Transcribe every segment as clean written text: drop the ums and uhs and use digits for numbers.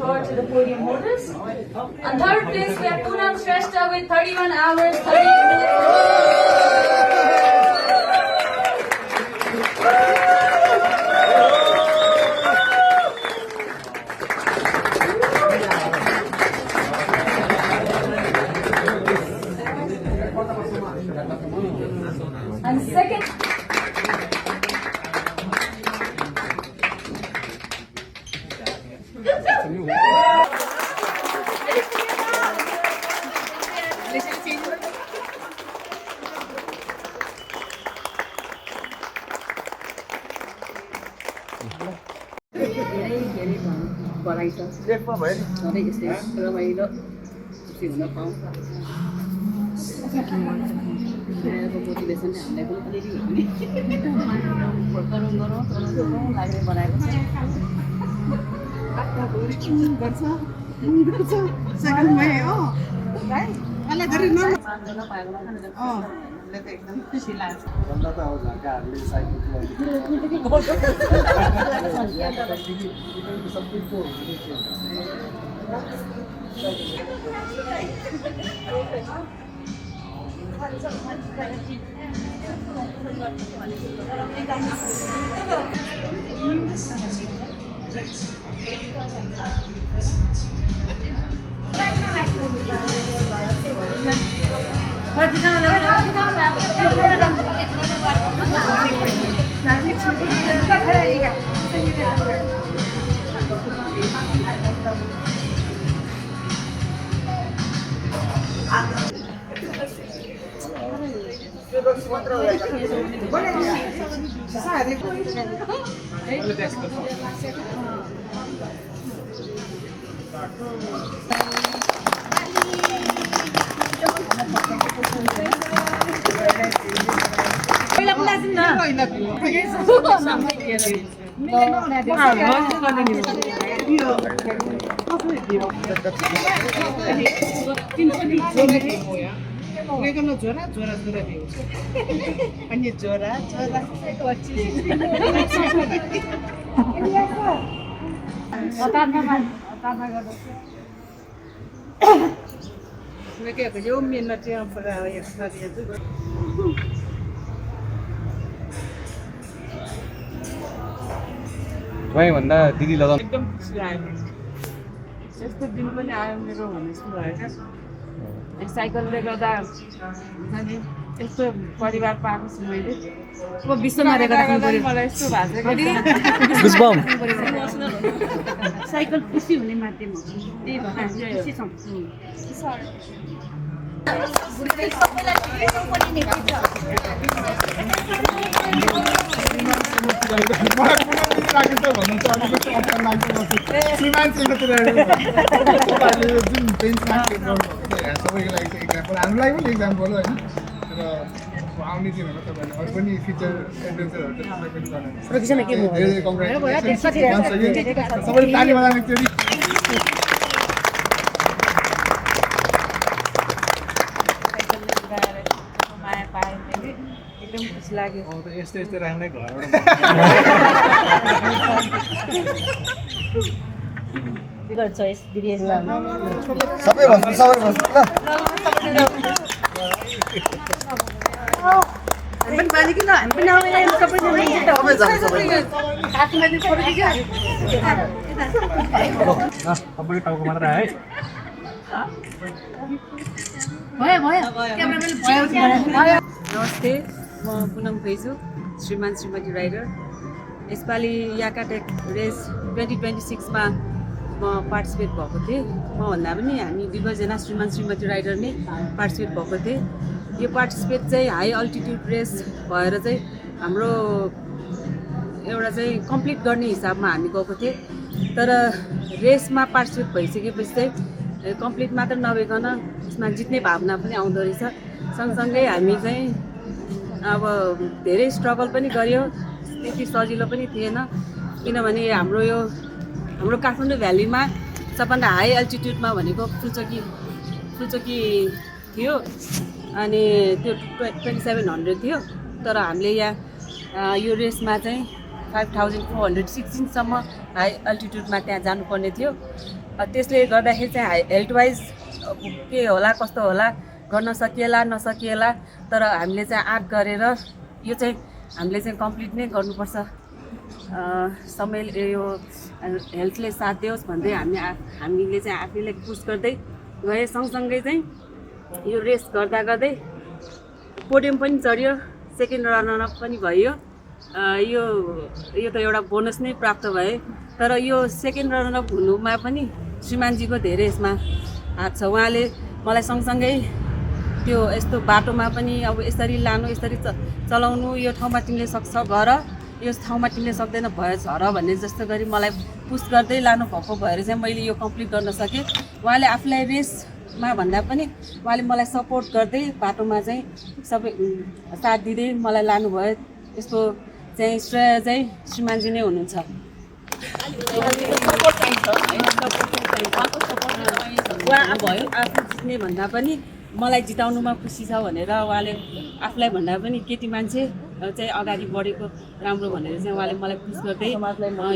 floor to the podium holders. On third place, we have Poonam Shrestha with 31 hours, 38 minutes. And second, बधाई छ सधैँ यस्तै रमाइलो खुसी हुन पाउँछ यहाँको मोटिभेसनले हामीलाई पनि अलिअलि गरौँ लाग्ने बनाएको छ सेकेन्डमै हो एकदम खुसी लाग्छ Eu menina tinha para essa भन्दा दिदी लगाउनु एकदम खुसी लाग्यो यस्तो दिन पनि आयो मेरो भन्ने जस्तो भयो क्या साइकलले गर्दा यस्तो परिवार पाएको छु मैले विश्वमा मलाई यस्तो भएको साइकल खुसी हुने माध्यम हो त्यही भएर खुसी छौँ हामीलाई पनि इक्जाम्पल होइन तर आउने दिनहरू तपाईँहरूले अरू पनि फिचर एडभेन्चरहरू सबैले ताली बजाउने त्यो माया पाएँ मैले एकदम खुसी लाग्यो यस्तो यस्तो राख्ने घरबाट चोइस दिदी सबै भन्छु पनि बानी किन हामी पनि आउने सबै टाउको मात्र है नमस्ते म पुनम खैजु श्रीमान श्रीमती राइडर यसपालि याकाटेक रेस 2026 मा म पार्टिसिपेट भएको थिएँ मभन्दा पनि हामी 2 जना श्रीमान श्रीमती राइडर नै पार्टिसिपेट भएको थिएँ यो पार्टिसिपेट चाहिँ हाई अल्टिट्युड रेस भएर चाहिँ हाम्रो एउटा चाहिँ कम्प्लिट गर्ने हिसाबमा हामी गएको थिएँ तर रेसमा पार्टिसिपेट भइसकेपछि चाहिँ कम्प्लिट मात्र नभइकन यसमा जित्ने भावना पनि आउँदो रहेछ सँगसँगै हामी चाहिँ अब धेरै स्ट्रगल पनि गर्यो त्यति सजिलो पनि थिएन किनभने हाम्रो काठमाडौँ भ्यालीमा सबभन्दा हाई अल्टिट्युडमा भनेको फुलचोकी थियो अनि त्यो 2700 थियो तर हामीले यहाँ यो रेसमा चाहिँ 5416 सम्म हाई अल्टिट्युडमा त्यहाँ जानुपर्ने थियो त्यसले गर्दाखेरि चाहिँ हेल्थ वाइज के होला कस्तो होला गर्न सकिएला नसकिएला तर हामीले चाहिँ आर्ट गरेर यो चाहिँ हामीले चाहिँ कम्प्लिट नै गर्नुपर्छ समयले यो हेल्थले साथ दियोस् भन्दै हामीले चाहिँ आफैले पुस गर्दै गए सँगसँगै चाहिँ यो रेस गर्दा गर्दै पोडियम पनि चढ्यो सेकेन्ड रनर पनि भयो यो त एउटा बोनस नै प्राप्त भए तर यो सेकेन्ड रनर हुनुमा पनि श्रीमानजीको धेरै यसमा हात छ उहाँले मलाई सँगसँगै त्यो यस्तो बाटोमा पनि अब यसरी लानु यसरी चलाउनु यो ठाउँमा तिमीले सक्छ गर यो ठाउँमा तिमीले सक्दैन भयो झर भन्ने जस्तो गरी मलाई पुस गर्दै लानु भएको भएर चाहिँ मैले यो कम्प्लिट गर्न सकेँ उहाँले आफूलाई रेसमा भन्दा पनि उहाँले मलाई सपोर्ट गर्दै बाटोमा चाहिँ सबै साथ दिँदै मलाई लानुभयो यसको चाहिँ श्रेय चाहिँ श्रीमानजी नै हुनुहुन्छ उहाँ भयो आफू जित्ने भन्दा पनि मलाई जिताउनुमा खुसी छ भनेर उहाँले आफूलाई भन्दा पनि केटी मान्छे चाहिँ अगाडि बढेको राम्रो भनेर चाहिँ उहाँले मलाई पुस गर्दै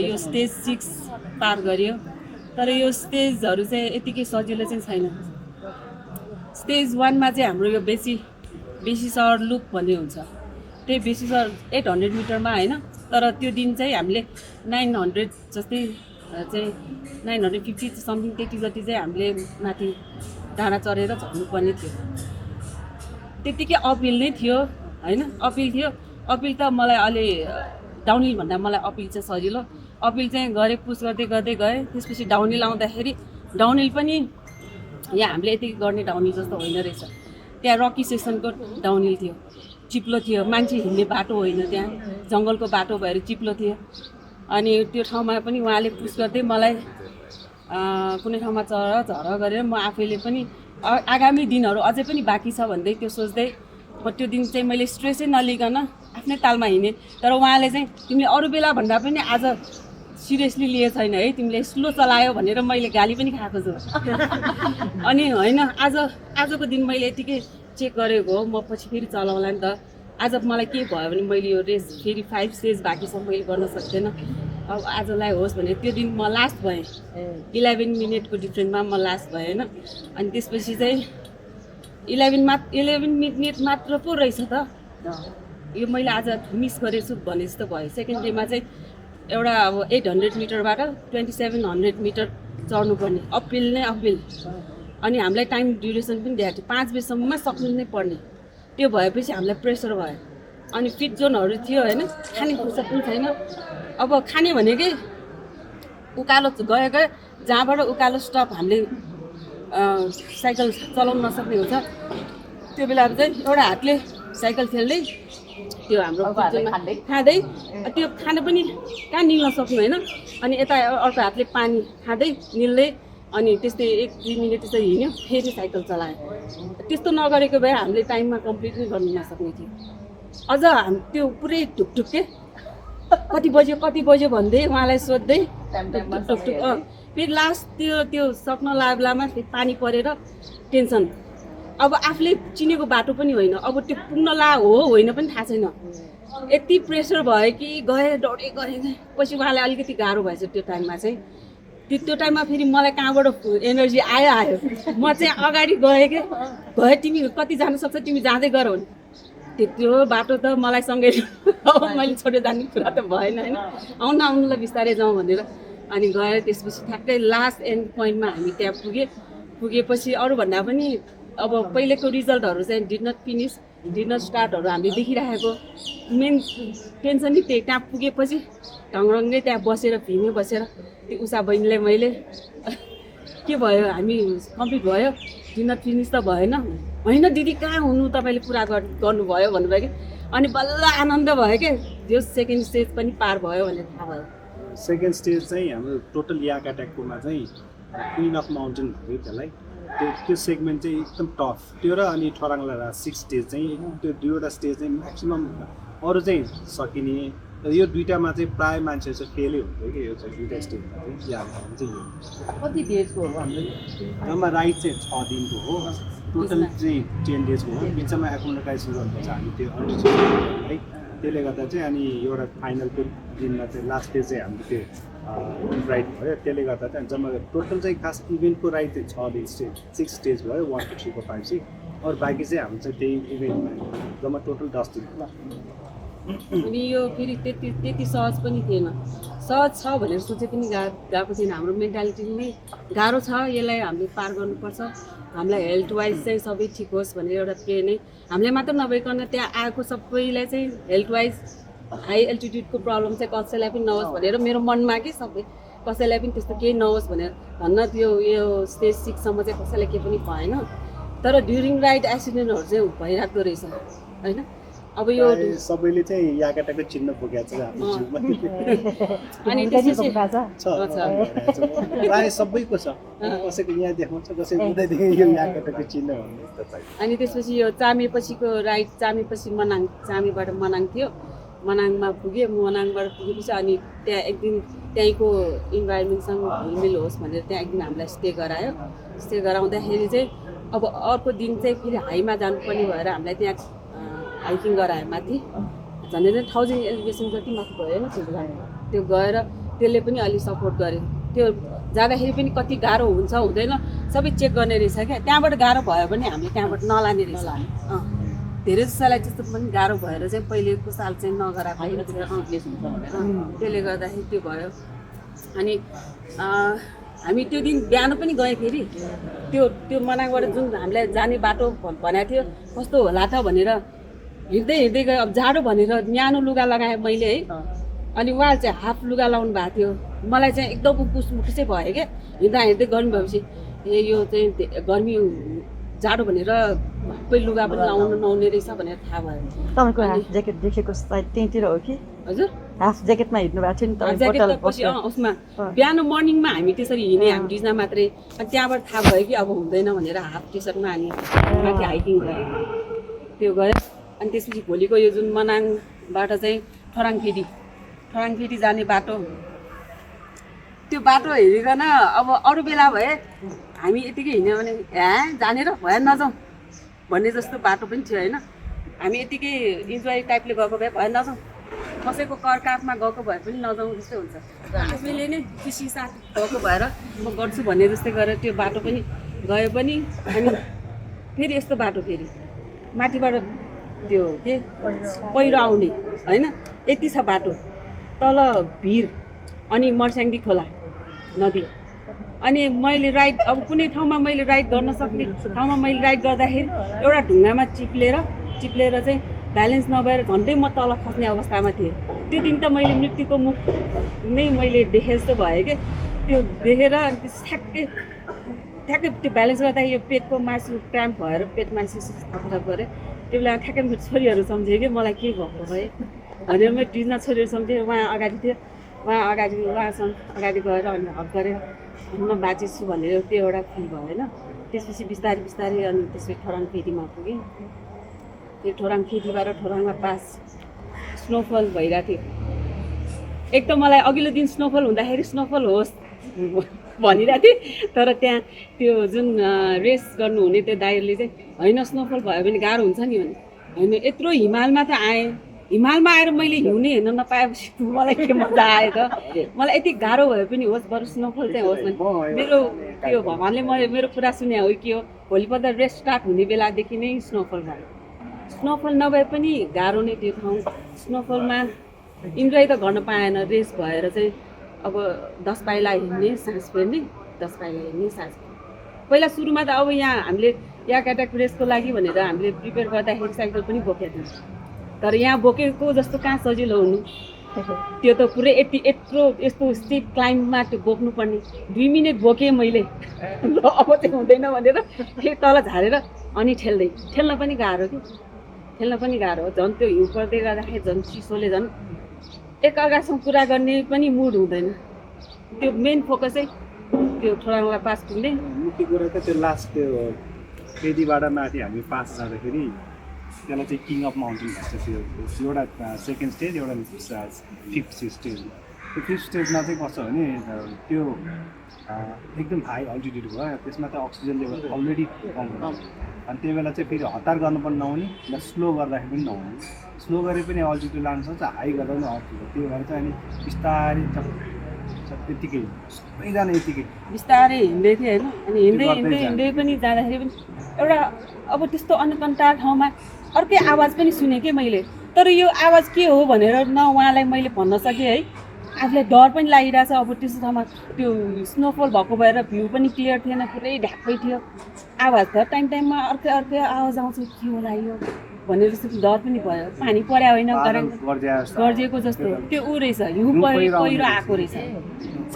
यो स्टेज 6 पार गर्यो तर यो स्टेजहरू चाहिँ यतिकै सजिलो चाहिँ छैन स्टेज 1 मा चाहिँ हाम्रो यो बेसी सर लुप भन्ने हुन्छ त्यही बेसी सर 800 मिटरमा होइन तर त्यो दिन चाहिँ हामीले 900 जस्तै चाहिँ 950 समथिङ त्यति जति चाहिँ हामीले माथि डाँडा चढेर झर्नुपर्ने थियो त्यतिकै अपिल नै थियो होइन अपिल थियो अपिल त मलाई अलि डाउनहिल भन्दा मलाई अपिल चाहिँ सजिलो अपिल चाहिँ गरेँ पुस गर्दै गर्दै गएँ त्यसपछि डाउनहिल आउँदाखेरि डाउनहिल पनि यहाँ हामीले यति गर्ने डाउनहिल जस्तो होइन रहेछ त्यहाँ रकी सेसनको डाउनहिल थियो चिप्लो थियो मान्छे हिँड्ने बाटो होइन त्यहाँ जङ्गलको बाटो भएर चिप्लो थियो अनि त्यो ठाउँमा पनि उहाँले पुस गर्दै मलाई कुनै ठाउँमा झर गरेर म आफैले पनि आगामी दिनहरू अझै पनि बाँकी छ भन्दै त्यो सोच्दै त्यो दिन चाहिँ मैले स्ट्रेसै नलिकन आफ्नै तालमा हिँडेँ तर उहाँले चाहिँ तिमीले अरू बेला भन्दा पनि आज सिरियसली लिए छैन है तिमीले स्लो चलायो भनेर मैले गाली पनि खाएको छु अनि होइन आजको दिन मैले यतिकै चेक गरेको हो म पछि फेरि चलाउला नि त आज मलाई के भयो भने मैले यो रेस फेरि 5 स्टेज बाँकी छ मैले गर्न सक्दैन अब आजलाई होस् भने त्यो दिन म लास्ट भएँ 11 मिनटको डिफ्रेन्टमा म लास्ट भएँ होइन अनि त्यसपछि चाहिँ 11 मिनट मात्र पो रहेछ त यो मैले आज मिस गरेछु भने जस्तो भयो सेकेन्ड डेमा चाहिँ एउटा अब 800 मिटरबाट 2700 मिटर चढ्नुपर्ने अपिल नै अपिल अनि हामीलाई टाइम ड्युरेसन पनि दिएको थियो 5 बजीसम्ममा सक्नु नै पर्ने त्यो भएपछि हामीलाई प्रेसर भयो अनि फिट जोनहरू थियो होइन खाने फुर्सद पनि छैन अब खाने भनेकै उकालो गयो जहाँबाट उकालो स्टप हामीले साइकल चलाउन नसक्ने हुन्छ त्यो बेला चाहिँ एउटा हातले साइकल खेल्दै त्यो हाम्रो खाँदै त्यो खान पनि कहाँ निल्न सक्नु होइन अनि यता अर्को हातले पानी खाँदै निल्दै अनि त्यस्तै 1-2 मिनट त्यसरी हिँड्यो फेरि साइकल चलायो त्यस्तो नगरेको भए हामीले टाइममा कम्प्लिट नै गर्नु नसक्ने थियो अझ त्यो पुरै ढुकढुके कति बज्यो भन्दै उहाँलाई सोध्दै फेरि लास्ट त्यो सक्न लाग्लामा फेरि पानी परेर टेन्सन अब आफूले चिनेको बाटो पनि होइन अब त्यो पुग्न होइन पनि थाहा छैन यति प्रेसर भयो कि गएँ डढेँ गरेँ पछि उहाँलाई अलिकति गाह्रो भएछ त्यो टाइममा चाहिँ त्यो टाइममा फेरि मलाई कहाँबाट एनर्जी आयो म चाहिँ अगाडि गएँ तिमी कति जानु सक्छ तिमी जाँदै गर भने त्यो बाटो त मलाई सँगै मैले छोडेर जाने कुरा त भएन होइन आउनुलाई बिस्तारै जाउँ भनेर अनि गएर त्यसपछि ठ्याक्कै लास्ट एन्ड पोइन्टमा हामी त्यहाँ पुगेपछि अरूभन्दा पनि अब पहिलेको रिजल्टहरू चाहिँ डिड नट स्टार्टहरू हामीले देखिराखेको मेन टेन्सन नै त्यही त्यहाँ पुगेपछि ढङरङ्गै त्यहाँ बसेर भिमै बसेर त्यो उषा बहिनीलाई मैले के भयो हामी कम्प्लिट भयो डिड नट फिनिस त भएन होइन दिदी कहाँ हुनु तपाईँले पुरा गर्नुभयो भन्नुभयो कि अनि बल्ल आनन्द भयो क्या त्यो सेकेन्ड स्टेज पनि पार भयो भनेर थाहा भयो सेकेन्ड स्टेज चाहिँ हाम्रो टोटल याका ट्याक्कोमा चाहिँ क्विन अफ माउन्टेन भयो त्यसलाई त्यो सेगमेन्ट चाहिँ एकदम टफ त्यो र अनि ठराङला 6 स्टेज चाहिँ त्यो दुईवटा स्टेज चाहिँ म्याक्सिमम् अरू चाहिँ सकिने यो दुईटामा चाहिँ प्राय मान्छेहरू चाहिँ फेलै हुन्थ्यो कि यो चाहिँ दुईवटा स्टेजमा चाहिँ याका चाहिँ यो कति डेजको हो हाम्रो जम्मा राइड चाहिँ 6 दिनको हो टोटल चाहिँ 10 डेजको हो बिचमा एकोमोडेटाइजेसन गर्नुपर्छ हामी त्यो है त्यसले गर्दा चाहिँ अनि एउटा फाइनलको दिनमा चाहिँ लास्ट डे चाहिँ हामीले त्यो राइड भयो त्यसले गर्दा चाहिँ जम्मा टोटल चाहिँ खास इभेन्टको राइड चाहिँ 6 स्टेज भयो 1 2 3 4 5 6 अरू बाँकी चाहिँ हाम्रो चाहिँ त्यही इभेन्टमा जम्मा टोटल 10 दिन अनि यो फेरि त्यति सहज पनि थिएन सहज छ भनेर सोचे पनि गएको थिएन हाम्रो मेन्टालिटी नै गाह्रो छ यसलाई हामीले पार गर्नुपर्छ हामीलाई हेल्थ वाइज चाहिँ सबै ठिक होस् भनेर एउटा प्रे नै हामीले मात्र नभइकन त्यहाँ आएको सबैलाई चाहिँ हेल्थ वाइज हाई एल्टिट्युडको प्रब्लम चाहिँ कसैलाई पनि नहोस् भनेर मेरो मनमा के सबै कसैलाई पनि त्यस्तो केही नहोस् भनेर भन्न यो स्टेज 6 सम्म चाहिँ कसैलाई केही पनि भएन तर ड्युरिङ राइड एक्सिडेन्टहरू चाहिँ भइराख्दो रहेछ होइन अब यो सबैले चाहिँ याकाटाको चिन्ह पुगेको छ हाम्रो जिउमा अनि त्यसपछि प्राय सबैको छ कसैको यहाँ देखाउँछ कसैको उतैदेखि यो याकाटाको चिन्ह भन्ने अनि त्यसपछि यो चामेपछिको राइड चामेपछि चामेबाट मनाङ थियो मनाङमा पुग्यो मनाङबाट पुगेपछि अनि त्यहाँ एक दिन त्यहीँको इन्भाइरोमेन्टसँग घुलमिल होस् भनेर त्यहाँ एक दिन हामीलाई स्टे गरायो स्टे गराउँदाखेरि चाहिँ अब अर्को दिन चाहिँ फेरि हाईमा जानुपर्ने भएर हामीलाई त्यहाँ हाइकिङ गरायो माथि झन्डै 1000 एलिभेसन जति माथि भयो होइन त्यो गएर त्यसले पनि अलिक सपोर्ट गर्यो त्यो जाँदाखेरि पनि कति गाह्रो हुन्छ हुँदैन सबै चेक गर्ने रहेछ क्या त्यहाँबाट गाह्रो भयो भने हामीले त्यहाँबाट नलाने रहेछ धेरै जसोलाई त्यस्तो पनि गाह्रो भएर चाहिँ पहिलेको साल चाहिँ नगराएको त्यसले गर्दाखेरि त्यो भयो अनि हामी त्यो दिन बिहान पनि गएँ फेरि त्यो मनाङबाट जुन हामीलाई जाने बाटो भनेको थियो कस्तो होला त भनेर हिँड्दै गयो अब जाडो भनेर न्यानो लुगा लगाएँ मैले है अनि उहाँ चाहिँ हाफ लुगा लाउनु भएको थियो मलाई चाहिँ एकदम खुसी भयो क्या हिँड्दै गर्मी भएपछि यो चाहिँ गर्मी जाडो भनेर सबै लुगा पनि लाउनु नहुने रहेछ भनेर थाहा भयो तपाईँको हाफ ज्याकेट देखेको सायद त्यहीँतिर हो कि हजुर हाफ ज्याकेटमा हिँड्नु भएको थियो नि ज्याकेट त पछि उसमा बिहान मर्निङमा हामी त्यसरी हिँड्यौँ हामी डिजमा मात्रै अनि त्यहाँबाट थाहा भयो कि अब हुँदैन भनेर हाफ टी सर्टमा हामी माथि हाइकिङ गऱ्यौँ त्यो गयो अनि त्यसपछि भोलिको यो जुन मनाङबाट चाहिँ ठराङफेदी जाने बाटो त्यो बाटो हेरिकन अब अरू बेला भए हामी यतिकै हिँड्यौँ भने जानेर भयो नजाउँ भन्ने जस्तो बाटो पनि थियो होइन हामी यतिकै इन्जोय टाइपले गएको भए भयो नजाउँ कसैको करकापमा गएको भए पनि नजाउँ जस्तै हुन्छ आफैले नै खुसी साथ गएको भएर म गर्छु भन्ने जस्तै गरेर त्यो बाटो पनि गयो पनि अनि फेरि यस्तो बाटो फेरि माथिबाट त्यो के पहिरो आउने होइन यति छ बाटो तल भिर अनि मर्स्याङ्गी खोला नदी अनि मैले राइड अब कुनै ठाउँमा मैले राइड गर्न सक्ने ठाउँमा मैले राइड गर्दाखेरि एउटा ढुङ्गामा चिप्लेर चाहिँ ब्यालेन्स नभएर झन्डै म तल खस्ने अवस्थामा थिएँ त्यो दिन त मैले मृत्युको मुख नै मैले देखेँ जस्तो भयो कि त्यो देखेर अनि ठ्याक्कै त्यो ब्यालेन्स गर्दा यो पेटको मासु क्राम्प भएर पेट मासु थपथप गरेँ त्यो बेला ठ्याक्कै मेरो छोरीहरू सम्झेँ कि मलाई के भएको भए भनेर मैले डिजमा छोरीहरू सम्झेँ उहाँ अगाडि थियो उहाँसँग अगाडि गएर अनि हक गरेर म बाँचे छु भनेर त्यो एउटा फिल भयो होइन त्यसपछि बिस्तारै अनि त्यसपछि ठोराङफेदीमा पुगेँ त्यो ठोराङफेदीबाट ठोराङमा पास स्नोफल भइरहेको थियो एक त मलाई अघिल्लो दिन स्नोफल हुँदाखेरि स्नोफल होस् भनिरहेको थिएँ तर त्यहाँ त्यो जुन रेस गर्नुहुने त्यो दाइहरूले चाहिँ होइन स्नोफल भयो भने गाह्रो हुन्छ नि भने होइन यत्रो हिमालमा त आएँ हिमालमा आएर मैले हिउँनै हेर्न नपाएपछि मलाई के मजा आयो त मलाई यति गाह्रो भए पनि होस् बरु स्नोफल चाहिँ होस् भने मेरो त्यो भगवान्ले मेरो कुरा सुने हो कि हो भोलिपल्ट रेस स्टार्ट हुने बेलादेखि नै स्नोफल भयो स्नोफल नभए पनि गाह्रो नै त्यो ठाउँ स्नोफलमा इन्जोय त गर्न पाएन रेस भएर चाहिँ अब 10 पाइला हिँड्ने सास फेर्ने 10 पाइला हिँड्ने सास पहिला सुरुमा त अब यहाँ हामीले याकाटाक रेसको लागि भनेर हामीले प्रिपेयर गर्दाखेरि साइकल पनि बोकेको थियौँ तर यहाँ बोकेको जस्तो कहाँ सजिलो हुनु त्यो त पुरै यस्तो स्टिप क्लाइम्बमा त्यो बोक्नुपर्ने 2 मिनट बोकेँ मैले अब चाहिँ हुँदैन भनेर फेरि तल झारेर अनि ठेल्न पनि गाह्रो झन् त्यो हिउँ पर्दै गर्दाखेरि झन् चिसोले झन् एकअर्कासँग कुरा गर्ने पनि मुड हुँदैन त्यो मेन फोकस चाहिँ त्यो ठोराङलाई पास पुग्ने मुख्य कुरा त त्यो लास्ट त्यो फेदीबाट माथि हामी पास जाँदाखेरि त्यसलाई चाहिँ किङ अफ माउन्टेन भन्छ त्यो एउटा सेकेन्ड स्टेज एउटा 5th स्टेज त्यो 5th स्टेजमा चाहिँ कस्तो भने त्यो एकदम हाई अल्टिट्युड भयो त्यसमा त अक्सिजन लेभल अलरेडी कम हुन्छ अनि त्यो बेला चाहिँ फेरि हतार गर्नु पनि नहुने र स्लो गर्दाखेरि पनि नहुने स्लो गरे पनि अल्टिट्युड लानु सक्छ हाई गर्दा पनि अल्टिट्युड त्यो भएर चाहिँ अनि बिस्तारै यतिकै सबैजना यतिकै बिस्तारै हिँड्दै थिएँ होइन अनि हिँड्दै गर्दै हिँड्दै जानु। हिँड्दै पनि जाँदाखेरि पनि एउटा अब त्यस्तो अनकन्टार ठाउँमा अर्कै आवाज पनि सुनेँ कि मैले तर यो आवाज के हो भनेर न उहाँलाई मैले भन्न सकेँ है आफूलाई डर पनि लागिरहेछ अब त्यस्तो ठाउँमा त्यो स्नोफल भएको भएर भ्यू पनि क्लियर थिएन पुरै ढ्याक्कै थियो आवाज त टाइममा अर्कै अर्कै आवाज आउँछ के होला यो भनेर जस्तो डर पनि भयो पानी पर्या होइन गर्जिएको जस्तो त्यो ऊ रहेछ हिउँ पहिरो आएको रहेछ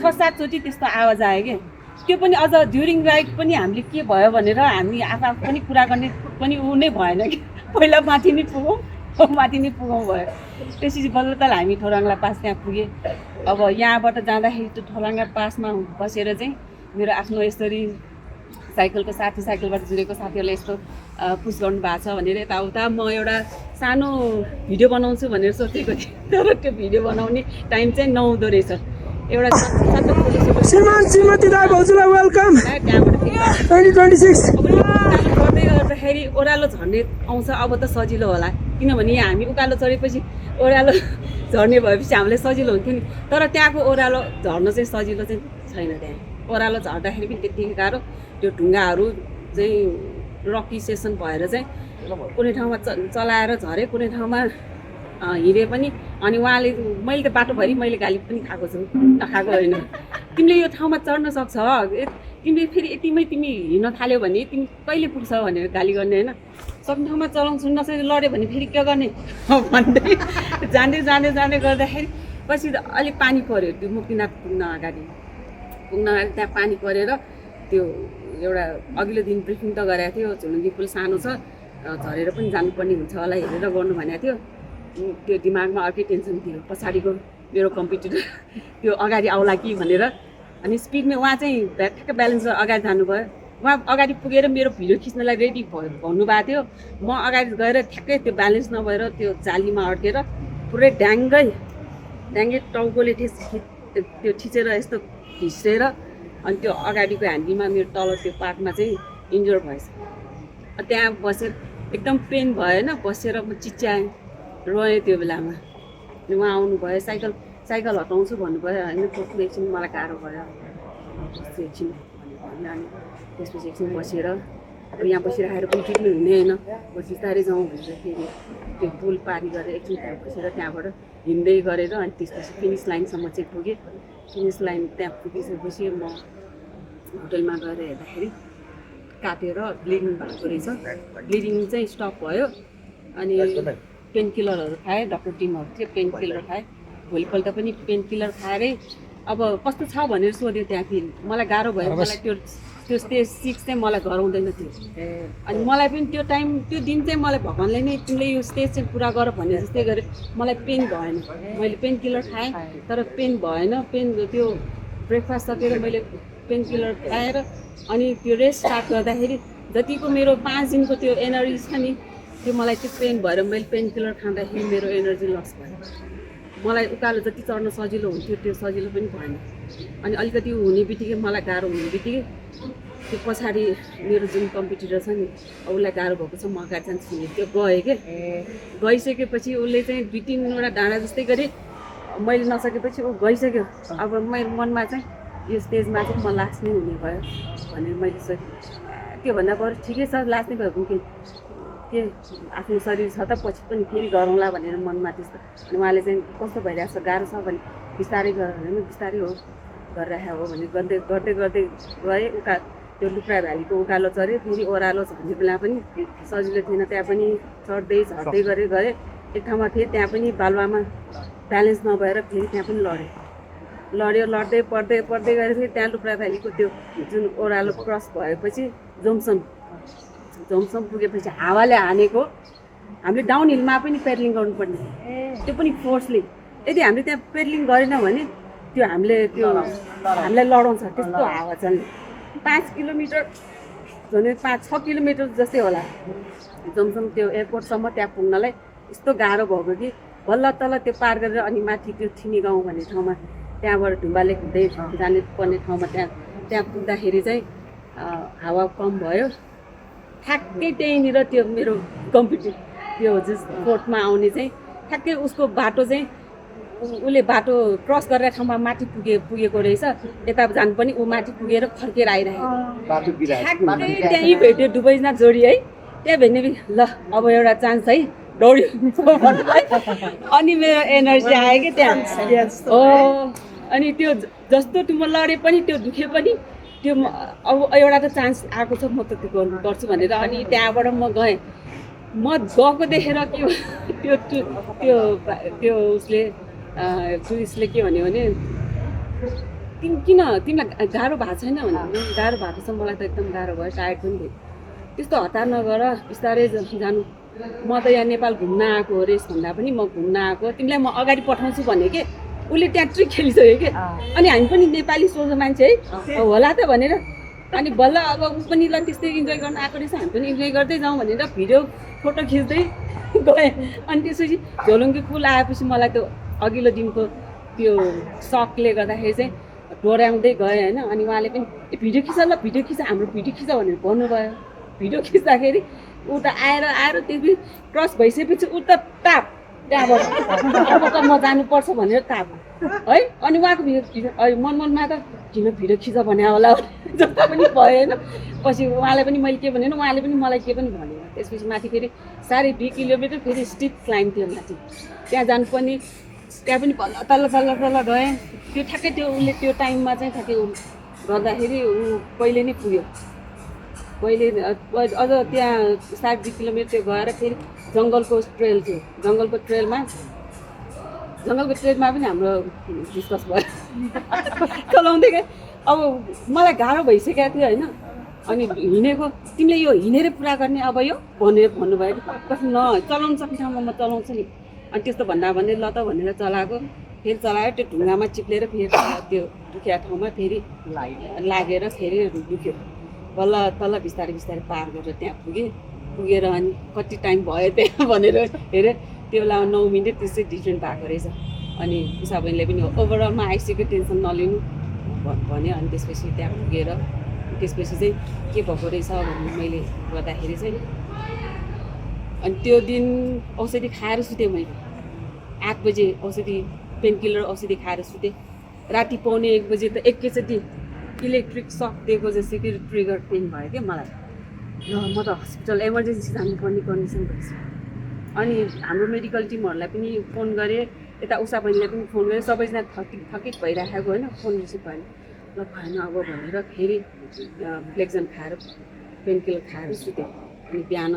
6-7 चोटि त्यस्तो आवाज आयो क्या त्यो पनि अझ ड्युरिङ राइड पनि हामीले के भयो भनेर हामी आफू पनि कुरा गर्ने पनि ऊ नै भएन कि पहिला माथि नै पुगौँ भयो त्यसपछि बल्ल तल हामी ठोराङला पास त्यहाँ पुगेँ अब यहाँबाट जाँदाखेरि त्यो ठोराङला पासमा बसेर चाहिँ मेरो आफ्नो यसरी साइकलको साथी साइकलबाट जुरेको साथीहरूले यस्तो पुस गर्नु भएको छ भनेर यताउता म एउटा सानो भिडियो बनाउँछु भनेर सोचेको थिएँ तर त्यो भिडियो बनाउने टाइम चाहिँ नहुँदो रहेछ एउटा श्रीमान श्रीमती राई भाउजूलाई वेलकम त्यहाँबाट 2026 गर्दै गर्दाखेरि ओह्रालो झर्ने आउँछ अब त सजिलो होला किनभने यहाँ हामी उकालो चढेपछि ओह्रालो झर्ने भएपछि हामीलाई सजिलो हुन्थ्यो नि तर त्यहाँको ओह्रालो झर्न चाहिँ सजिलो चाहिँ छैन त्यहाँ ओह्रालो झर्दाखेरि पनि त्यत्तिकै गाह्रो त्यो ढुङ्गाहरू चाहिँ रकी सेसन भएर चाहिँ कुनै ठाउँमा चलाएर झरेँ कुनै ठाउँमा हिँडेँ पनि अनि उहाँले मैले त बाटोभरि मैले गाली पनि खाएको छु नखाएको होइन तिमीले यो ठाउँमा चढ्न सक्छ तिमीले फेरि यतिमै तिमी हिँड्न थाल्यौ भने तिमी कहिले पुग्छ भनेर गाली गर्ने होइन सक्ने ठाउँमा चलाउँछु नसके लड्यो भने फेरि के गर्ने भन्दै जाँदै गर्दाखेरि पछि अलिक पानी पऱ्यो त्यो मुक्तिनाथ पुग्न अगाडि त्यहाँ पानी परेर त्यो एउटा अघिल्लो दिन ब्रिफिङ त गरेको थियो झुलुङ्गी पुल सानो छ झरेर पनि जानुपर्ने हुन्छ होला हेरेर गर्नु भनेको थियो त्यो दिमागमा अर्कै टेन्सन थियो पछाडिको मेरो कम्पिटिटर त्यो अगाडि आउला कि भनेर अनि स्पिडमा उहाँ चाहिँ ठ्याक्क ब्यालेन्स गरेर अगाडि जानुभयो उहाँ अगाडि पुगेर मेरो भिडियो खिच्नलाई रेडी भन्नुभएको थियो म अगाडि गएर ठ्याक्कै त्यो ब्यालेन्स नभएर त्यो जालीमा अड्केर पुरै ड्याङ्गे टाउकोले त्यो ठिचेर यस्तो घिस्रेर अनि त्यो अगाडिको ह्यान्डीमा मेरो तल त्यो पार्टमा चाहिँ इन्जोर भएछ त्यहाँ बसेर एकदम पेन भएन बसेर म चिच्याएँ रोएँ त्यो बेलामा अनि उहाँ आउनुभयो साइकल हटाउँछु भन्नुभयो होइन खोक्नु एकछिन मलाई गाह्रो भयो एकछिन भन्यो अनि त्यसपछि एकछिन बसेर अब यहाँ बसिराखेर पनि टिप्नु हुने होइन बिस्तारै जाउँ भनेर फेरि त्यो पुल पारी गरेर एकछिन त्यहाँ बसेर त्यहाँबाट हिँड्दै गरेर अनि त्यसपछि फिनिस लाइनसम्म चाहिँ पुगेँ फिनिस लाइन त्यहाँ पुगिसकेपछि म होटलमा गएर हेर्दाखेरि काटेर ब्लिडिङ भएको रहेछ ब्लिडिङ चाहिँ स्टप भयो अनि पेन किलरहरू खाएँ डक्टर टिमहरू थियो पेन किलर खाएँ भोलिपल्ट पनि पेन किलर खाएरै अब कस्तो छ भनेर सोध्यो त्यहाँ फेरि मलाई गाह्रो भयो मलाई त्यो स्टेज 6 चाहिँ मलाई गराउँदैन थियो अनि मलाई पनि त्यो दिन चाहिँ मलाई भगवान्ले नै तिमीले यो स्टेज चाहिँ पुरा गर भन्ने जस्तै गरेँ मलाई पेन भएन मैले पेन किलर खाएँ तर पेन भएन पेन त्यो ब्रेकफास्ट सकेर मैले पेन किलर खाएर अनि त्यो रेस्ट स्टार्ट गर्दाखेरि जतिको मेरो 5 दिनको त्यो एनर्जी छ नि त्यो मलाई त्यो पेन भएर मैले पेन किलर खाँदाखेरि मेरो एनर्जी लस भयो मलाई उकालो जति चढ्न सजिलो हुन्थ्यो त्यो सजिलो पनि भएन अनि अलिकति हुने बित्तिकै मलाई गाह्रो हुने बित्तिकै त्यो पछाडि मेरो जुन कम्पिटिटर छ नि उसलाई गाह्रो भएको छ म अगाडि जान्छु भने त्यो गएँ क्या गइसकेपछि उसले चाहिँ 2-3वटा डाँडा जस्तै गरेँ मैले नसकेपछि ऊ गइसक्यो अब मेरो मनमा चाहिँ यो स्टेजमा चाहिँ म लास्ट नै हुने भयो भनेर मैले सोचेँ त्योभन्दा बरु ठिकै छ लास्ट नै भएको के आफ्नो शरीर छ त पछि पनि फेरि गरौँला भनेर मनमा त्यस्तो अनि उहाँले चाहिँ कस्तो भइरहेको छ गाह्रो छ भने बिस्तारै गर होइन बिस्तारै हो गरिरहेको हो भने गर्दै गएँ त्यो लुक्रा भ्यालीको उकालो चढेँ फेरि ओह्रालो झर्ने बेला पनि सजिलो थिएन त्यहाँ पनि झर्दै गएँ एक ठाउँमा थिएँ त्यहाँ पनि बालुवामा ब्यालेन्स नभएर फेरि त्यहाँ पनि लड्दै पढ्दै गएर फेरि त्यहाँ लुक्रा भ्यालीको त्यो जुन ओह्रालो क्रस भएपछि जोमसम पुगेपछि हावाले हानेको हामीले डाउन हिलमा पनि पेडलिङ गर्नुपर्ने त्यो पनि फोर्सले यदि हामीले त्यहाँ पेडलिङ गरेन भने त्यो हामीलाई लडाउँछ त्यस्तो हावा चल्ने 5 किलोमिटर झन् 5-6 किलोमिटर जस्तै होला जोमसम त्यो एयरपोर्टसम्म त्यहाँ पुग्नलाई यस्तो गाह्रो भएको कि बल्ल तल त्यो पार गरेर अनि माथि त्यो थिनी गाउँ भन्ने ठाउँमा त्यहाँबाट ढुम्बाले हुँदै जाने पर्ने ठाउँमा त्यहाँ पुग्दाखेरि चाहिँ हावा कम भयो ठ्याक्कै त्यहीँनिर त्यो मेरो त्यो जस कोर्टमा आउने चाहिँ ठ्याक्कै उसको बाटो चाहिँ उसले बाटो क्रस गरेर ठाउँमा माथि पुगेको रहेछ यता जानु पनि ऊ माथि पुगेर फर्केर आइरहेको बाटो बिराएको ठ्याक्कै त्यहीँ भेट्यो दुवैजना जोडी है त्यहाँ भेट्ने ल अब एउटा चान्स है दौड्यो अनि मेरो एनर्जी आयो कि त्यहाँ हो अनि त्यो जस्तो म लडे पनि त्यो दुखे पनि त्यो अब एउटा त चान्स आएको छ म त त्यो गर्छु भनेर अनि त्यहाँबाट म गएँ म गएको देखेर के त्यो त्यो त्यो उसले टुरिस्टले के भन्यो भने किन तिमीलाई गाह्रो भएको छैन भने गाह्रो भएको छ मलाई त एकदम गाह्रो भयो टायर्ड पनि थियो त्यस्तो हतार नगर बिस्तारै जानु म त यहाँ नेपाल घुम्न आएको हो रेस भन्दा पनि म घुम्न आएको तिमीलाई म अगाडि पठाउँछु भने के उसले त्यहाँ ट्रिक खेलिसक्यो कि अनि हामी पनि नेपाली सोझो मान्छे है होला त भनेर अनि बल्ल अब ऊ पनि ल त्यस्तै इन्जोय गर्न आएको रहेछ हामी पनि इन्जोय गर्दै जाउँ भनेर भिडियो फोटो खिच्दै गएँ अनि त्यसपछि झोलुङ्गे पुल आएपछि मलाई त्यो अघिल्लो दिनको त्यो सकले गर्दाखेरि चाहिँ डोर्याउँदै गएँ होइन अनि उहाँले पनि भिडियो खिच हाम्रो भिडियो खिच भनेर भन्नुभयो भिडियो खिच्दाखेरि ऊ त आएर त्यो क्रस भइसकेपछि ऊ त टाप त्यहाँबाट अब त म जानुपर्छ भनेर ताप है अनि उहाँको मनमा त किन भिडियो खिच भने होला जस्तो पनि भयो होइन पछि उहाँलाई पनि मैले के भनेन उहाँले पनि मलाई के पनि भनेन त्यसपछि माथि फेरि 2.5 किलोमिटर फेरि स्टिप क्लाइम थियो माथि त्यहाँ जानु पनि त्यहाँ पनि तल्ल गएँ त्यो ठ्याक्कै त्यो उसले त्यो टाइममा चाहिँ ठ्याक्कै गर्दाखेरि ऊ पहिले नै पुग्यो पहिले अझ त्यहाँ 2.5 किलोमिटर गएर फेरि जङ्गलको ट्रेल थियो जङ्गलको ट्रेलमा पनि हाम्रो डिस्कस भयो चलाउँदै गएँ अब मलाई गाह्रो भइसकेको थियो होइन अनि हिँडेको तिमीले यो हिँडेर पुरा गर्ने अब यो भनेर भन्नुभयो न चलाउनु सक्ने ठाउँमा म चलाउँछु नि अनि त्यस्तो भन्दा भन्दै ल त भनेर चलाएको फेरि चलायो त्यो ढुङ्गामा चिप्लेर फेरि त्यो दुखिया ठाउँमा फेरि लागेर फेरि दुख्यो बल्ल तल्ल बिस्तारै पार गरेर त्यहाँ पुगेर अनि कति टाइम भयो त्यहाँ भनेर हेरेँ त्यो बेला 9 मिनट त्यसै डिफ्रेन्ट भएको रहेछ अनि उषा बहिनीले पनि ओभरअलमा आइसक्यो टेन्सन नलिनु भन्यो अनि त्यसपछि त्यहाँ पुगेर त्यसपछि चाहिँ के भएको रहेछ भन्ने मैले गर्दाखेरि चाहिँ अनि त्यो दिन औषधि खाएर सुतेँ मैले 8 बजे औषधि पेनकिलर औषधि खाएर सुतेँ राति 1:45 बजे त एकैचोटि इलेक्ट्रिक सक दिएको जस्तै कि ट्रिगर पेन भयो क्या मलाई र म त हस्पिटल इमर्जेन्सी जानुपर्ने कन्डिसन भएछ अनि हाम्रो मेडिकल टिमहरूलाई पनि फोन गरेँ यता उषा बहिनीलाई पनि फोन गरेँ सबैजना थकित भइराखेको होइन फोन रिसिभ भएन ल भएन अब भनेर फेरि फ्लेक्जन खाएर पेनकिलर खाएर सुतेँ अनि बिहान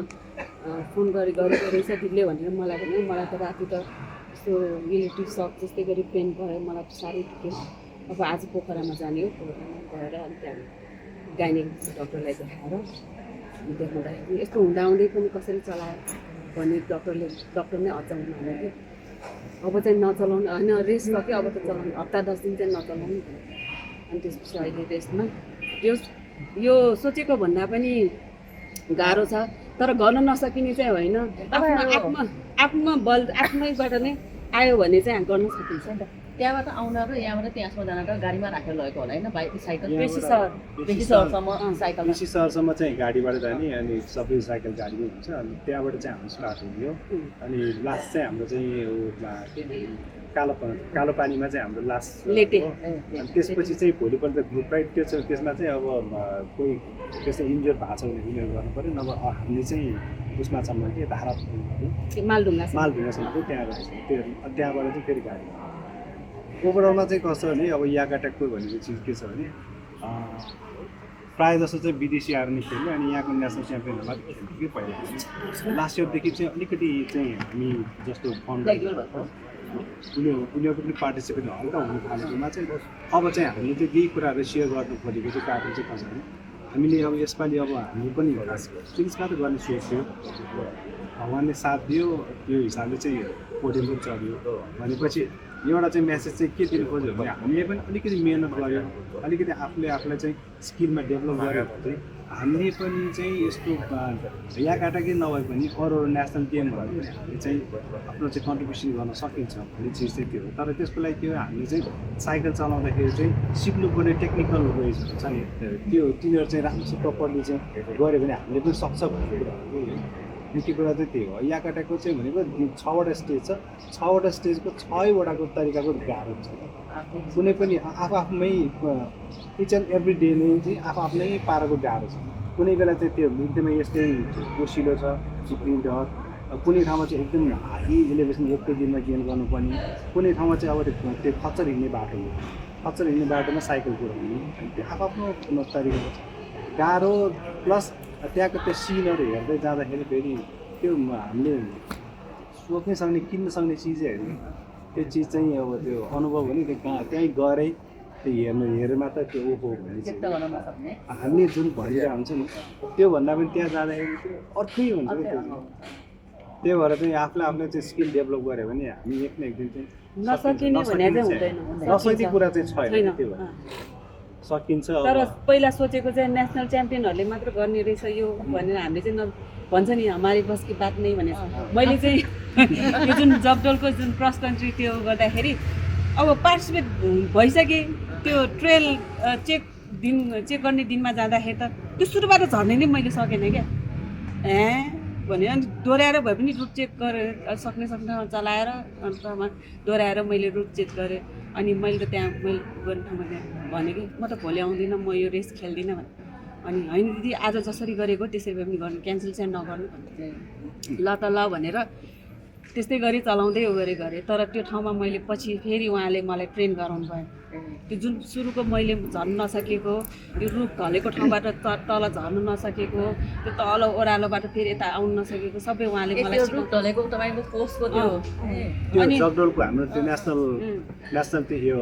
फोन गरेको रहेछ दिदीले भनेर मलाई भन्यो मलाई त राति त यस्तो इलेक्ट्रिक सक जस्तै गरी पेन भयो मलाई त साह्रै दुख्यो अब आज पोखरामा जाने हो पोखरामा गएर अनि त्यहाँ गाइनिक डक्टरलाई देखाएर देखाउँदाखेरि यस्तो हुँदाहुँदै पनि कसरी चलायो भने डक्टर नै अचाउनु भने कि अब चाहिँ नचलाउनु होइन रेस्ट सक्यो अब त चलाउनु हप्ता 10 दिन चाहिँ नचलाउनु अनि त्यसपछि अहिले रेस्टमा यो सोचेको भन्दा पनि गाह्रो छ तर गर्न नसकिने चाहिँ होइन आफ्नो बल आफ्नैबाट नै आयो भने चाहिँ गर्न सकिन्छ नि त त्यहाँबाट आउन र यहाँबाट त्यहाँसम्म जान त गाडीमा राखेर लगेको होला होइन बाइक साइकल बेसी सहरसम्म साइकल बेसी सहरसम्म चाहिँ गाडीबाट जाने अनि सबै साइकल गाडीमै हुन्छ अनि त्यहाँबाट चाहिँ हाम्रो स्टार्ट हुने अनि लास्ट चाहिँ हाम्रो चाहिँ कालो पानीमा चाहिँ हाम्रो लास्ट लेटे अनि त्यसपछि चाहिँ भोलिपल्ट ग्रुप राइड त्यसमा चाहिँ अब कोही त्यस्तो इन्जोर भएको छ भने उनीहरू गर्नु पऱ्यो नभए हामीले चाहिँ उसमासम्म के धारा मालढुङ्गासम्म त्यहाँबाट चाहिँ फेरि गाडी ओभरअलमा चाहिँ कस्तो भने अब याकाटेकको भनेको चिज के छ भने प्रायः जस्तो चाहिँ विदेशी आएर नि खेल्यो अनि यहाँको नेसनल च्याम्पियनहरूमा खेल्थ्यो कि पहिला लास्ट इयरदेखि चाहिँ अलिकति चाहिँ हामी जस्तो फन्ड उनीहरूको पनि पार्टिसिपेट हल्का हुनु थालेकोमा चाहिँ अब चाहिँ हामीले चाहिँ यही कुराहरू सेयर गर्नु खोजेको चाहिँ कारण चाहिँ कसो भने हामीले अब यसपालि अब हामी पनि टिम्समा त गर्ने सोच्यो भगवान्ले साथ दियो त्यो हिसाबले चाहिँ पोडियम पनि चढ्यो भनेपछि एउटा चाहिँ मेसेज चाहिँ के दिनु खोज्यो भने हामीले पनि अलिकति मेहनत गऱ्यो अलिकति आफूलाई चाहिँ स्किलमा डेभलप गऱ्यो भने चाहिँ हामीले पनि चाहिँ यस्तो याकाटाकै नभए पनि अरू नेसनल गेमहरू हामीले चाहिँ आफ्नो चाहिँ कन्ट्रिब्युसन गर्न सकिन्छ भन्ने चिज चाहिँ त्यो हो तर त्यसको लागि के हो हामीले चाहिँ साइकल चलाउँदाखेरि चाहिँ सिक्नुपर्ने टेक्निकल वेजहरू छ नि त्यो तिनीहरू चाहिँ राम्रोसँग प्रपरली चाहिँ गऱ्यो भने हामीले पनि सक्छ भन्ने कुरा हो मुख्य कुरा चाहिँ त्यही हो। याक एट्याकको चाहिँ भनेको 6वटा स्टेज छ, 6वटा स्टेजको 6वटाको तरिकाको गाह्रो छ। कुनै पनि आफूमै इच एन्ड एभ्री डे नै चाहिँ आफ्नै पाराको गाह्रो छ। कुनै बेला चाहिँ त्यो एकदमै यस्तै ओसिलो छ स्प्रिन्टर, कुनै ठाउँमा चाहिँ एकदम हाई इलेभेसन एककै दिनमा गेन गर्नुपर्ने, कुनै ठाउँमा चाहिँ अब त्यो खच्चर हिँड्ने बाटो हो, खच्चर हिँड्ने बाटोमा साइकल कुदाउने, त्यो आफ्नो तरिकाको छ गाह्रो। प्लस त्यहाँको त्यो सिनहरू हेर्दै जाँदाखेरि फेरि त्यो हामीले सोच्नै सक्ने किन्न सक्ने चिजहरू त्यो चिज चाहिँ अब त्यो अनुभव हो नि, त्यो त्यहीँ गएरै त्यो हेरेर मात्र त्यो ओहो भन्ने व्यक्त गर्न नसक्ने हामीले जुन भनिरहेको हुन्छ नि त्योभन्दा पनि त्यहाँ जाँदाखेरि अर्कै हुन्छ नि त्यो। त्यही भएर चाहिँ आफूले चाहिँ स्किल डेभलप गऱ्यो भने हामी एक न एक दिन चाहिँ नसकिने भने चाहिँ हुँदैन, नसक्ने कुरा चाहिँ छैन। त्यो भएर सकिन्छ। तर पहिला सोचेको चाहिँ नेसनल च्याम्पियनहरूले मात्र गर्ने रहेछ यो भनेर हामीले चाहिँ भन्छ नि हमारी बस की बात नै भने मैले चाहिँ यो जुन जगडोलको जुन क्रस कन्ट्री त्यो गर्दाखेरि अब पार्टिसिपेट भइसकेँ। त्यो ट्रेल चेक गर्ने दिनमा जाँदाखेरि त त्यो सुरुबाट झर्ने नै मैले सकेन क्या भने अनि दोहोऱ्याएर भए पनि रुट चेक गरेर सक्ने चलाएर अन्तमा दोहोऱ्याएर मैले रुट चेक गरेँ। अनि मैले त त्यहाँ मैले गर्ने ठाउँमा त्यहाँ भने कि म त भोलि आउँदिनँ, म यो रेस खेल्दिनँ भने। अनि होइन दिदी आज जसरी गरेको त्यसरी भए पनि गर्नु, क्यान्सल चाहिँ नगर्नु भन्नु। ल त ल भनेर त्यस्तै गरी चलाउँदै गरेँ। तर त्यो ठाउँमा मैले पछि फेरि उहाँले मलाई ट्रेन गराउनु भयो। त्यो जुन सुरुको मैले झर्नु नसकेको, त्यो रुख ढलेको ठाउँबाट तल झर्नु नसकेको, त्यो तल ओह्रालोबाट फेरि यता आउनु नसकेको सबै उहाँले मलाई रुख ढलेको तपाईँको कोर्सको त्यो त्यो जगडोलको हाम्रो त्यो नेसनल त्यो यो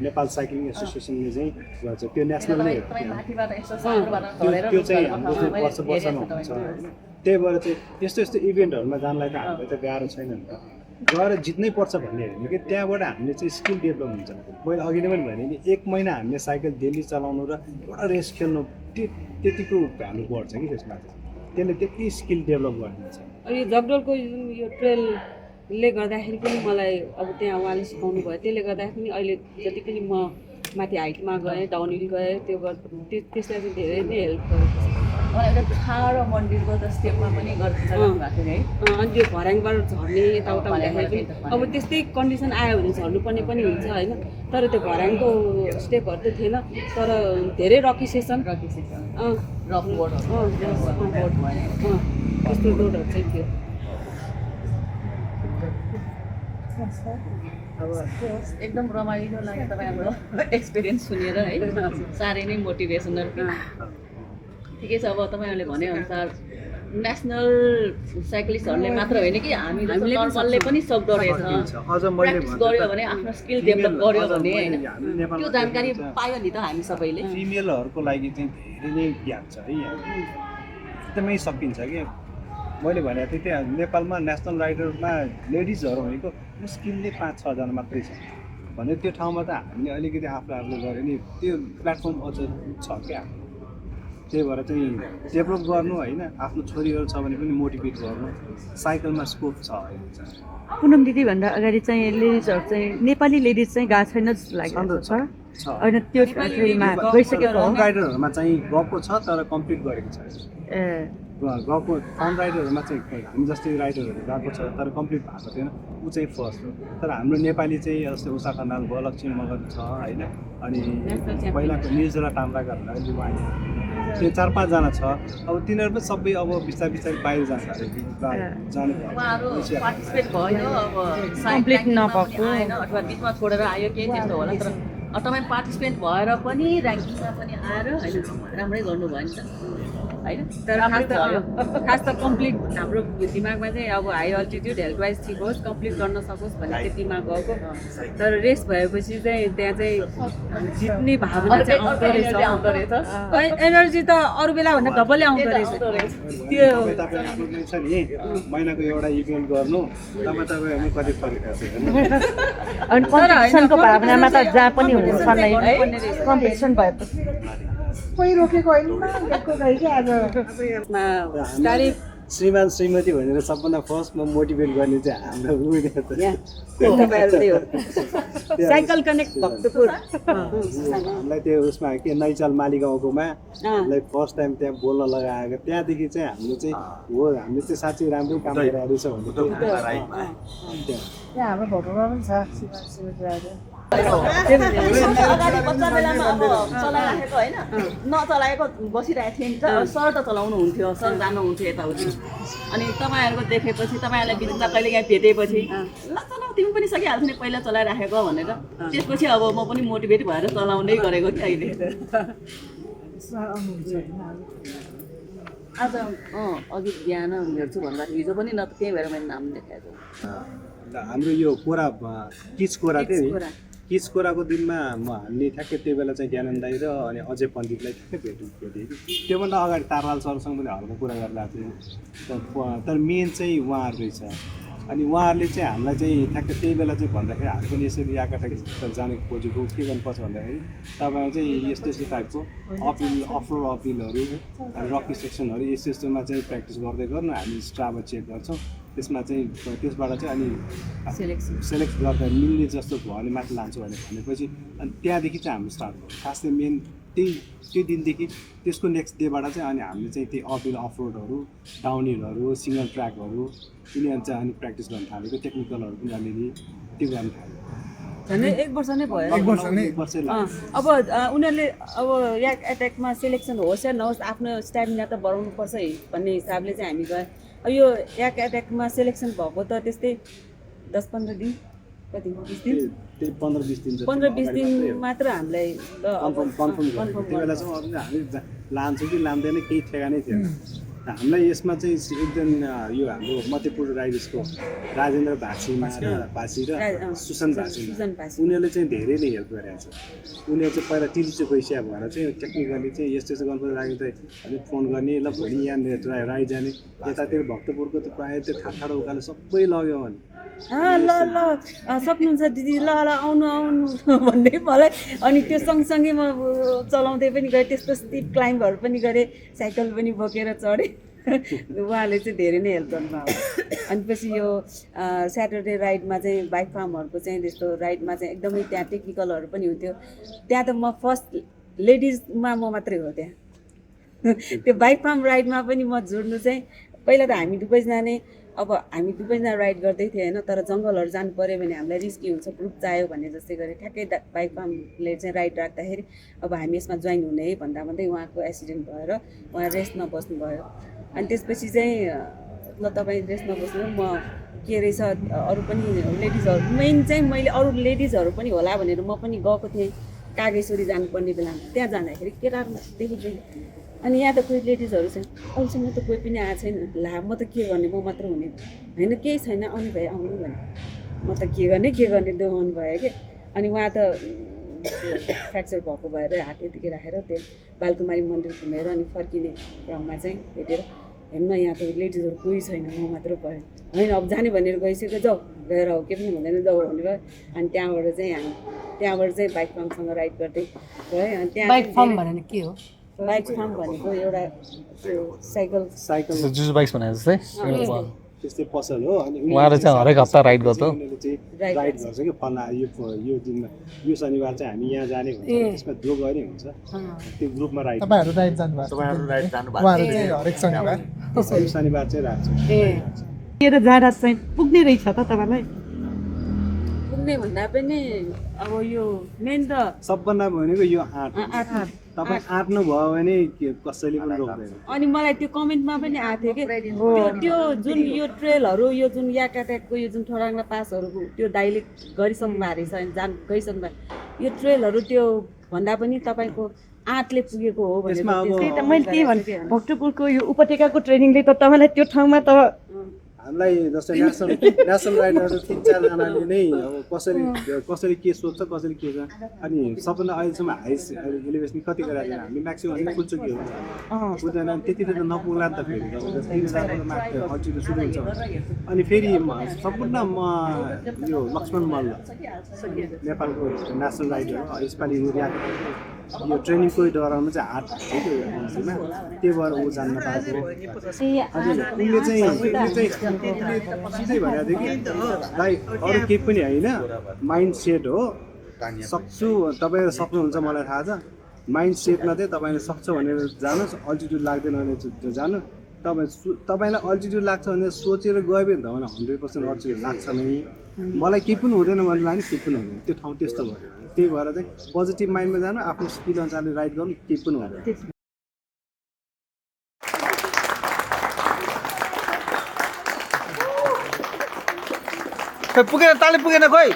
नेपाल साइक्लिङ एसोसिएसनले चाहिँ गर्छ त्यो नेसनल नै तपाईँ माथिबाट यसो सानोबाट ढलेर त्यो चाहिँ हाम्रो चाहिँ वर्षमा हुन्छ। त्यही भएर चाहिँ यस्तो इभेन्टहरूमा जानलाई त हामीलाई त गाह्रो छैन नि त, गएर जित्नै पर्छ भन्ने होइन कि त्यहाँबाट हामीले चाहिँ स्किल डेभलप हुन्छ। मैले अघि नै पनि भने नि 1 महिना हामीले साइकल डेली चलाउनु र एउटा रेस खेल्नु त्यतिको भ्यालु बढ्छ कि त्यसमा चाहिँ त्यसले त्यति स्किल डेभलप गरिदिन्छ। यो जगडोलको जुन यो ट्रेलले गर्दाखेरि पनि मलाई अब त्यहाँ उहाँले सिकाउनु भयो, त्यसले गर्दाखेरि पनि अहिले जति पनि म माथि हाइटमा गएँ, डाउनहिल गएँ, त्यसलाई चाहिँ धेरै नै हेल्प गरेको छ। एउटा ठाडो मन्दिरको त स्टेपमा पनि गर्नु भएको थियो है। अनि त्यो भर्याङबाट झर्ने यताउता हुँदाखेरि पनि अब त्यस्तै कन्डिसन आयो भने झर्नुपर्ने पनि हुन्छ होइन। तर त्यो भर्याङको स्टेपहरू त थिएन, तर धेरै रकी सेसन रफ बोर्डहरू त्यस्तो रोडहरू चाहिँ थियो। अब एकदम रमाइलो लाग्यो तपाईँ हाम्रो एक्सपिरियन्स सुनेर है, साह्रै नै मोटिभेसनल। ठिकै छ, अब तपाईँहरूले भनेअनुसार नेसनल साइक्लिस्टहरूले मात्र होइन कि हामीले नर्मलले पनि सक्दो रहेछ। प्र्याक्टिस गऱ्यो भने आफ्नो स्किल डेभलप गऱ्यो भने होइन, त्यो जानकारी पायो नि त हामी सबैले। फिमेलहरूको लागि चाहिँ धेरै नै ज्ञान छ है, यहाँ एकदमै सकिन्छ कि। मैले भने थिएँ त्यहाँ नेपालमा नेसनल राइडरमा लेडिजहरू भनेको मुस्किलले 5-6 जना मात्रै छ भने त्यो ठाउँमा त हामीले अलिकति आफूले गऱ्यो नि त्यो प्लेटफर्म अझ छ क्या। त्यही भएर चाहिँ डेभलप गर्नु होइन, आफ्नो छोरीहरू छ भने पनि मोटिभेट गर्नु, साइकलमा स्कोप छ अहिले चाहिँ। पुनम दिदीभन्दा अगाडि चाहिँ लेडिजहरू चाहिँ नेपाली लेडिज चाहिँ गएको छैन जस्तो लागेको छ होइन, त्यो ट्रेलमा गइसकेको हो। राइडरहरूमा चाहिँ गएको छ तर कम्प्लिट गरेको छ। गएको फर्म राइडरहरूमा चाहिँ हामी जस्तै राइडरहरू गएको छ तर कम्प्लिट भएको थिएन, ऊ चाहिँ फर्स्ट हो। तर हाम्रो नेपाली चाहिँ जस्तै उषा खनाल भयो, लक्ष्मी मगर छ होइन, अनि पहिलाको निर्जला ताम्राकारहरू अहिले उहाँ त्यो 4-5 जना छ। अब तिनीहरू पनि सबै अब बिस्तारै बाहिर जान्छ जाने पार्टिसिपेट भयो, अब कम्प्लिट नभएको होइन अथवा बिचमा छोडेर आयो केही त्यस्तो होला। तर तपाईँ पार्टिसिपेट भएर पनि ऱ्याङ्किङमा पनि आएर होइन राम्रै गर्नुभयो नि त होइन। तर खास त कम्प्लिट हाम्रो दिमागमा चाहिँ अब हाई अल्टिट्युड हेल्थ वाइज ठिक होस्, कम्प्लिट गर्न सकोस् भन्ने चाहिँ दिमाग गएको। तर रेस भएपछि चाहिँ त्यहाँ चाहिँ जित्ने भावना चाहिँ आउँदो रहेछ। एनर्जी त अरू बेला भन्दा डबलै आउँदो रहेछ। त्यो छ नि महिनाको एउटा इभेन्ट गर्नु तपाईँ कति फरक छ अनि कम्पिटिसनको भावनामा त जहाँ पनि हुन्छ नै कम्पिटिसन भएपछि गाडी श्रीमान श्रीमती भनेर सबभन्दा फर्स्टमा मोटिभेट गर्ने चाहिँ हाम्रो तपाईँहरू त्यही हो साइकल कनेक्ट भक्तपुर हामीलाई त्यो उसमा के नैचाल मालीगाउँकोमा हामीलाई फर्स्ट टाइम त्यहाँ बोल्न लगाएको त्यहाँदेखि चाहिँ हाम्रो चाहिँ हो हामीले चाहिँ साँच्चै राम्रै काम गरिरहेको रहेछ भने त्यहाँ हाम्रो भोटरमा पनि छ श्रीमती राजा अगाडि बच्चा बेलामा अब चलाइराखेको होइन नचलाएको बसिरहेको थिएँ नि त सर त चलाउनु हुन्थ्यो सर जानुहुन्थ्यो यताउति अनि तपाईँहरूको देखेपछि तपाईँहरूलाई बिचमा कहिले काहीँ भेटेपछि ल चलाऊ तिमी पनि सकिहाल्थ्यो नि पहिला चलाइराखेको भनेर त्यसपछि अब म पनि मोटिभेट भएर चलाउँदै गरेको थिएँ अहिले आज अघि बिहान हेर्छु भन्दा हिजो पनि न त्यही भएर मैले नाम देखाएको हाम्रो यो कोरा किच कोरा थियो नि किच कोराको दिनमा हामीले ठ्याक्कै त्यो बेला चाहिँ ज्ञानन्द दाइ र अनि अजय पण्डितलाई ठ्याक्कै भेटेँ त्योभन्दा अगाडि तारलाल सरसँग पनि हल्का कुरा गरिरहेको थियो तर मेन चाहिँ उहाँहरू रहेछ अनि उहाँहरूले चाहिँ हामीलाई चाहिँ ठ्याक्कै त्यही बेला चाहिँ भन्दाखेरि हामी पनि यसरी याकाटाक जाने खोजेको के गर्नुपर्छ भन्दाखेरि तपाईँ चाहिँ यस्तो यस्तो टाइपको अपिल अफरोड अपिलहरू रकी सेक्सनहरू यस्तो यस्तोमा चाहिँ प्र्याक्टिस गर्दै गर्नु हामी स्ट्राभा चेक गर्छौँ त्यसमा चाहिँ त्यसबाट चाहिँ अनि सेलेक्ट गर्दा मिल्ने जस्तो भयो भने माथि लान्छु भनेपछि अनि त्यहाँदेखि चाहिँ हाम्रो स्टार्ट भयो खास चाहिँ मेन त्यो दिनदेखि त्यसको नेक्स्ट डेबाट चाहिँ अनि हामीले चाहिँ त्यो अपिल अफरोडहरू डाउनहिलहरू सिङ्गल ट्र्याकहरू यिनीहरू चाहिँ अनि प्र्याक्टिस गर्न थालेको टेक्निकलहरू पनि अलिअलि त्यो गर्न थाल्यो झन्डै 1 वर्ष नै भयो एक वर्षै अब उनीहरूले अब याक एट्याकमा सेलेक्सन होस् या नहोस् आफ्नो स्ट्यामिना त बढाउनु पर्छ भन्ने हिसाबले चाहिँ हामी गयो अब यो याक एट्याकमा सेलेक्सन भएको त त्यस्तै 10-15 दिन कति 20 दिन त्यही 15-20 दिन 15-20 दिन मात्र हामीलाई कन्फर्म त्यो बेलासम्म अरू हामी लान्छौँ कि लाँदैन केही ठेगानै थिएन हामीलाई यसमा चाहिँ एकदम यो हाम्रो मध्यपुर राइडर्सको राजेन्द्र भाषी र सुशान्त भाषी उनीहरूले चाहिँ धेरै नै हेल्प गरिरहेको छ उनीहरू चाहिँ पहिला तिर्छु पैसा भएर चाहिँ टेक्निकली चाहिँ यस्तो यस्तो गर्नुपर्छ लाग्यो त अलिक फोन गर्ने ल भोलि यहाँनिर राइड जाने यतातिर भक्तपुरको त प्रायः त्यो ठाडो उकालो सबै लग्यो भने ल सक्नुहुन्छ दिदी ल आउनु भन्दै मलाई अनि त्यो सँगसँगै म चलाउँदै पनि गएँ त्यस्तो स्टिप क्लाइम्बहरू पनि गरेँ साइकल पनि बोकेर चढेँ उहाँले चाहिँ धेरै नै हेल्प गर्नुभयो अनि पछि यो स्याटरडे राइडमा चाहिँ बाइक फार्महरूको चाहिँ त्यस्तो राइडमा चाहिँ एकदमै त्यहाँ टेक्निकलहरू पनि हुन्थ्यो त्यहाँ त म फर्स्ट लेडिजमा म मात्रै हो त्यहाँ त्यो बाइक फार्म राइडमा पनि म जोड्नु चाहिँ पहिला त हामी दुवैजना नै अब हामी दुवैजना राइड गर्दै थियौँ होइन तर जङ्गलहरू जानु पऱ्यो भने हामीलाई रिस्की हुन्छ ग्रुप चाहियो भने जस्तै गरे ठ्याक्कै बाइक फार्मले चाहिँ राइड राख्दाखेरि अब हामी यसमा जोइन हुने है भन्दा भन्दै उहाँको एक्सिडेन्ट भएर उहाँ रेस्ट नबस्नु भयो अनि त्यसपछि चाहिँ ल तपाईँ रेस्ट नबस्नु म के रहेछ अरू पनि लेडिजहरू मेन चाहिँ मैले अरू लेडिजहरू पनि होला भनेर म पनि गएको थिएँ कागेश्वरी जानुपर्ने बेलामा त्यहाँ जाँदाखेरि केटाहरू देखिँदैन अनि यहाँ त कोही लेडिजहरू छैन अहिलेसम्म त कोही पनि आएको छैन ला म त के गर्ने म मात्र हुने होइन केही छैन आउनु भयो आउनु भने म त के गर्ने देखाउनु भयो कि अनि उहाँ त फ्र्याक्चर भएको भएर हात यतिकै राखेर त्यो बालकुमारी मन्दिर घुमेर अनि फर्किने क्रममा चाहिँ भेटेर हेर्नु यहाँ त लेडिजहरू कोही छैन म मात्र भयो होइन अब जाने भनेर गइसक्यो जाऊ गएर हो के पनि हुँदैन जाऊ भन्नुभयो अनि त्यहाँबाट चाहिँ बाइक फार्मसँग राइड गर्दै गएँ अनि त्यहाँ बाइक फार्म भनेर के हो बाइक फार्म भनेको एउटा त्यो साइकल जुस बाइक्स भने जस्तै त्यस्तै पसल हो अनि उहाँहरू चाहिँ हरेक हप्ता राइड गर्छ राइड गर्छ कि फल्ना यो दिनमा यो शनिबार चाहिँ हामी यहाँ जाने हुन्छ त्यसमा जो गरे हुन्छ त्यो ग्रुपमा राइड तपाईँहरू राइड जानुभएको हरेक शनिबार चाहिँ राख्छ लिएर जाँदा चाहिँ पुग्ने रहेछ त तपाईँलाई पुग्ने भन्दा पनि अब यो मेन त सबभन्दा भनेको यो आँट तपाईँ आँट्नु भयो भने कसैले पनि रोक्दैन अनि मलाई त्यो कमेन्टमा पनि आएको थियो कि त्यो जुन यो ट्रेलहरू यो जुन याकाट्याकको यो जुन ठोराङ्ला पासहरू त्यो दाइले गरिसक्नु भएको रहेछ गइसक्नु भएको यो ट्रेलहरू त्यो भन्दा पनि तपाईँको आँटले पुगेको हो भने मैले त्यही भने भक्तपुरको यो उपत्यकाको ट्रेनिङले त तपाईँलाई त्यो ठाउँमा त हामीलाई जस्तै नेसनल राइडरहरू 3-4जनाले नै अब कसरी के सोध्छ कसरी के छ अनि सबभन्दा अहिलेसम्म हाइस्ट एलिभेसन कति गरेको छैन हामीले म्याक्सिमम अहिले पुग्छौँ पुग्दैन त्यति त नपुग्ला नि त फेरि अल्टिट्युड सुरु हुन्छ अनि फेरि सम्पूर्ण म यो लक्ष्मण मल्ल नेपालको नेसनल राइडर यसपालि यो ट्रेनिङको दौरानमा चाहिँ हात थियो त्यो एमसीमा त्यो भएर ऊ जान्न पाएको अनि उसले चाहिँ सिधै भनेको थियो कि दाइ अरू केही पनि होइन माइन्ड सेट हो सक्छु तपाईँ सक्नुहुन्छ मलाई थाहा छ माइन्ड सेटमा चाहिँ तपाईँले सक्छ भनेर जानुहोस् अल्टिट्युड लाग्दैन भने जानु तपाईँलाई अल्टिट्युड लाग्छ भने सोचेर गयो भने त मलाई 100% अल्टिट्युड लाग्छ नै मलाई केही पनि हुँदैन भने लाग्ने केही पनि हुँदैन त्यो ठाउँ त्यस्तो भयो त्यही भएर चाहिँ पोजिटिभ माइन्डमा जानु आफ्नो स्किल अनुसारले राइड गर्नु केही पनि हुँदैन पुगेन ताली पुगेन खोइ